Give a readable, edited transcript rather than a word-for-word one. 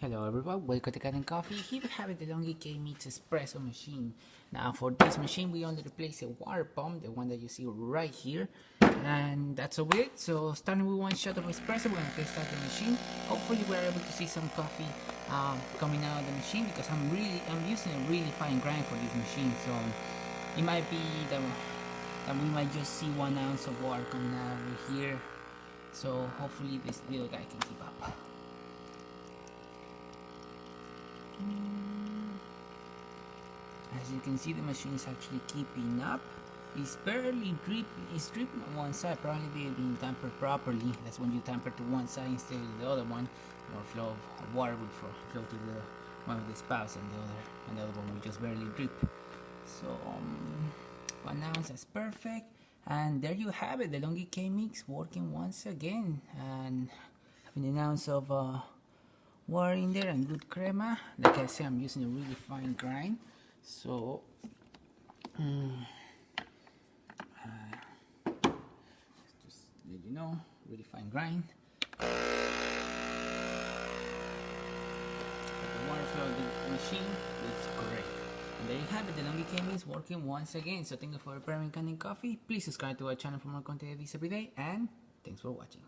Hello everyone, welcome to Kanen Coffee. Here we have a DeLonghi K-Mix Espresso machine. Now for this machine we only replace a water pump, the one that you see right here. And that's all it. So starting with one shot of espresso, we're going to test out the machine. Hopefully we're able to see some coffee coming out of the machine, because I'm using a really fine grind for this machine. So it might be that we might just see 1 ounce of water coming out over here. So hopefully this little guy can keep up. As you can see, the machine is actually keeping up. It's barely dripping. It's dripping on one side, probably being tampered properly. That's when you tamper to one side instead of the other one. More flow of water will flow to the one with the spouts, and the other one will just barely drip. So 1 ounce, that's perfect. And there you have it, the DeLonghi K-Mix working once again, and having an ounce of water in there and good crema. Like I said, I'm using a really fine grind, so just let you know, really fine grind. But the water flow of the machine is great. And there you have it, the DeLonghi K-Mix working once again. So thank you for preparing Kanen Coffee. Please subscribe to our channel for more content like this every day, and thanks for watching.